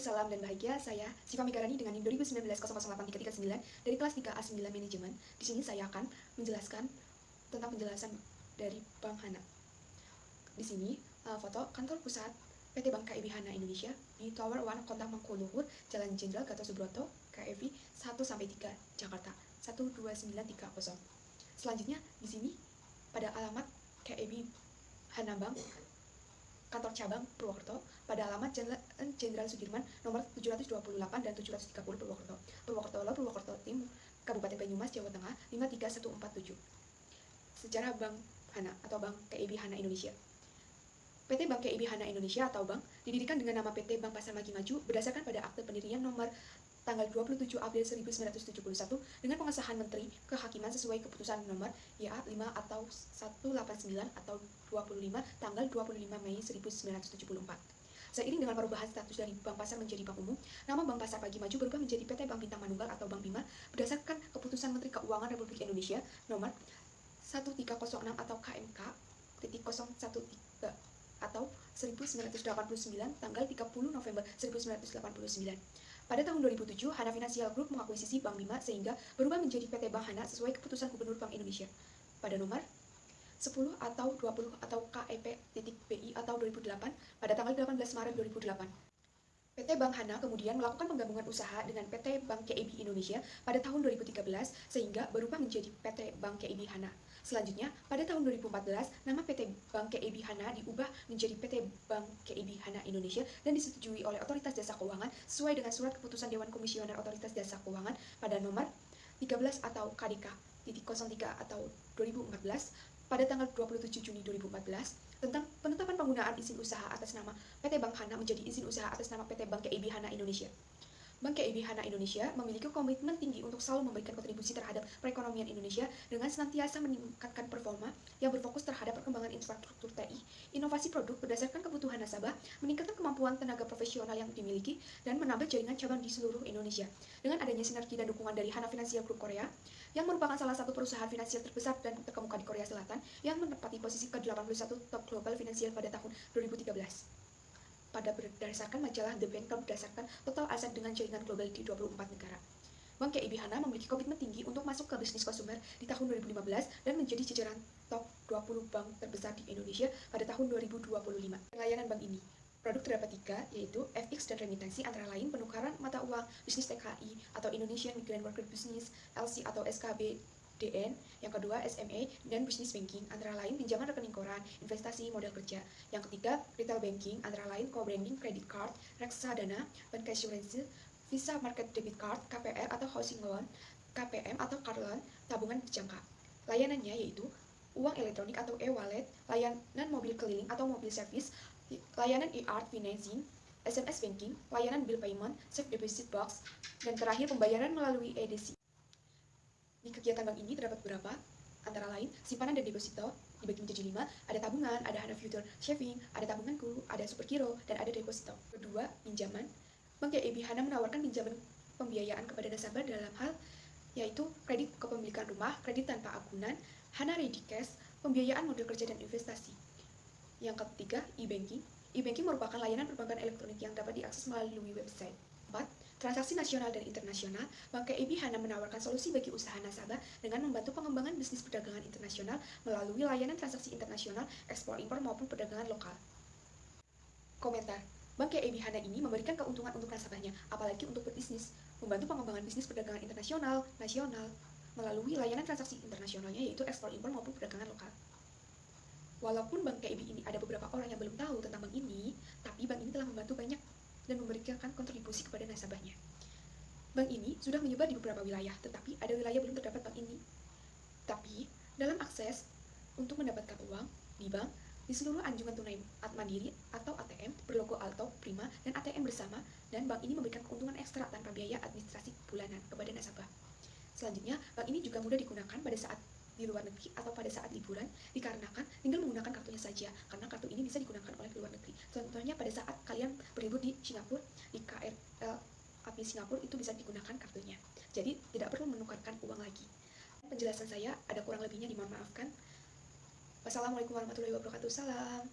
salam dan bahagia. Saya Siva Megarani dengan NIM 2019-008339 dari kelas 3A9 Manajemen. Di sini saya akan menjelaskan tentang penjelasan dari Bank Hana. Di sini foto kantor pusat PT Bank KIB Hana Indonesia di Tower 1 Kontak Mangkunegaran, Jalan Jenderal Gatot Subroto, KIB 1-3, Jakarta 12930. Selanjutnya di sini pada alamat KIB Hana Bank kantor cabang Purwokerto pada alamat Jenderal Sudirman nomor 728 dan 730 Purwokerto. Purwokerto Timur, Kabupaten Banyumas, Jawa Tengah 53147. Sejarah Bank Hana atau Bank KIB Hana Indonesia. PT Bank KIB Hana Indonesia atau Bank didirikan dengan nama PT Bank Pasar Maki Maju berdasarkan pada akte pendirian nomor tanggal 27 April 1971 dengan pengesahan Menteri Kehakiman sesuai keputusan nomor YA 5 atau 189 atau 25 tanggal 25 Mei 1974. Seiring dengan perubahan status dari Bank Pasar menjadi Bank Umum, nama Bank Pasar Maki Maju berubah menjadi PT Bank Bintang Manunggal atau Bank Bima berdasarkan keputusan Menteri Keuangan Republik Indonesia nomor 1306 atau KMK titik 013 atau 1989 tanggal 30 November 1989. Pada tahun 2007, Hana Financial Group mengakuisisi Bank Bima sehingga berubah menjadi PT Bank Hana sesuai keputusan Gubernur Bank Indonesia pada nomor 10 atau 20 atau KEP.BI atau 2008 pada tanggal 18 Maret 2008. PT Bank Hana kemudian melakukan penggabungan usaha dengan PT Bank KIB Indonesia pada tahun 2013 sehingga berubah menjadi PT Bank KIB Hana. Selanjutnya, pada tahun 2014, nama PT Bank KIB Hana diubah menjadi PT Bank KIB Hana Indonesia dan disetujui oleh Otoritas Jasa Keuangan sesuai dengan surat keputusan Dewan Komisioner Otoritas Jasa Keuangan pada nomor 13 atau KDK.03 atau 2014 pada tanggal 27 Juni 2014 tentang penetapan penggunaan izin usaha atas nama PT Bank Hana menjadi izin usaha atas nama PT Bank KIB Hana Indonesia. Bank KIB Hana Indonesia memiliki komitmen tinggi untuk selalu memberikan kontribusi terhadap perekonomian Indonesia dengan senantiasa meningkatkan performa yang berfokus terhadap perkembangan infrastruktur TI, inovasi produk berdasarkan kebutuhan nasabah, meningkatkan kemampuan tenaga profesional yang dimiliki, dan menambah jaringan cabang di seluruh Indonesia. Dengan adanya sinergi dan dukungan dari Hana Financial Group Korea, yang merupakan salah satu perusahaan finansial terbesar dan terkemuka di Korea Selatan, yang menempati posisi ke-81 top global finansial pada tahun 2013. Berdasarkan majalah The Banker berdasarkan total aset dengan jaringan global di 24 negara. Bank KIB Hana memiliki komitmen tinggi untuk masuk ke bisnis konsumer di tahun 2015 dan menjadi jajaran top 20 bank terbesar di Indonesia pada tahun 2025. Layanan bank ini, produk terdapat 3, yaitu FX dan remitansi antara lain penukaran mata uang, bisnis TKI atau Indonesian Migrant Worker Business, LC atau SKB, DN, yang kedua SME dan bisnis banking antara lain pinjaman rekening koran, investasi, modal kerja. Yang ketiga retail banking antara lain co-branding, credit card, reksadana, bank assurance, Visa Market Debit Card, KPR atau housing loan, KPM atau car loan, tabungan berjangka. Layanannya yaitu uang elektronik atau e-wallet, layanan mobil keliling atau mobil service, layanan e-art financing, SMS banking, layanan bill payment, safe deposit box, dan terakhir pembayaran melalui EDC. Di kegiatan bank ini terdapat beberapa, antara lain simpanan dan deposito dibagi menjadi 5, ada tabungan, ada Hana Future Saving, ada tabunganku, ada Superhero, dan ada deposito. Kedua, pinjaman. Bank KIB Hana menawarkan pinjaman pembiayaan kepada nasabah dalam hal yaitu kredit kepemilikan rumah, kredit tanpa agunan, Hana Ready Cash, pembiayaan modal kerja dan investasi. Yang ketiga, e-banking. E-banking merupakan layanan perbankan elektronik yang dapat diakses melalui website. 4. Transaksi nasional dan internasional. Bank KIB Hana menawarkan solusi bagi usaha nasabah dengan membantu pengembangan bisnis perdagangan internasional melalui layanan transaksi internasional, ekspor impor maupun perdagangan lokal. Komentar. Bank KIB Hana ini memberikan keuntungan untuk nasabahnya, apalagi untuk berbisnis, membantu pengembangan bisnis perdagangan internasional, nasional, melalui layanan transaksi internasionalnya yaitu ekspor impor maupun perdagangan lokal. Walaupun Bank KIB ini ada beberapa orang yang belum tahu tentang bank ini, tapi bank ini telah membantu banyak dan memberikan kontribusi kepada nasabahnya. Bank ini sudah menyebar di beberapa wilayah, tetapi ada wilayah belum terdapat bank ini. Tapi, dalam akses untuk mendapatkan uang di bank, di seluruh anjungan tunai mandiri atau ATM berlogo Alto, Prima, dan ATM bersama, dan bank ini memberikan keuntungan ekstra tanpa biaya administrasi bulanan kepada nasabah. Selanjutnya, bank ini juga mudah digunakan pada saat di luar negeri atau pada saat liburan dikarenakan tinggal menggunakan kartunya saja karena kartu ini bisa digunakan oleh luar negeri. Contohnya pada saat kalian berlibur di Singapura, di KRL API Singapura itu bisa digunakan kartunya. Jadi tidak perlu menukarkan uang lagi. Penjelasan saya ada kurang lebihnya dimohon maafkan. Wassalamualaikum warahmatullahi wabarakatuh. Salam.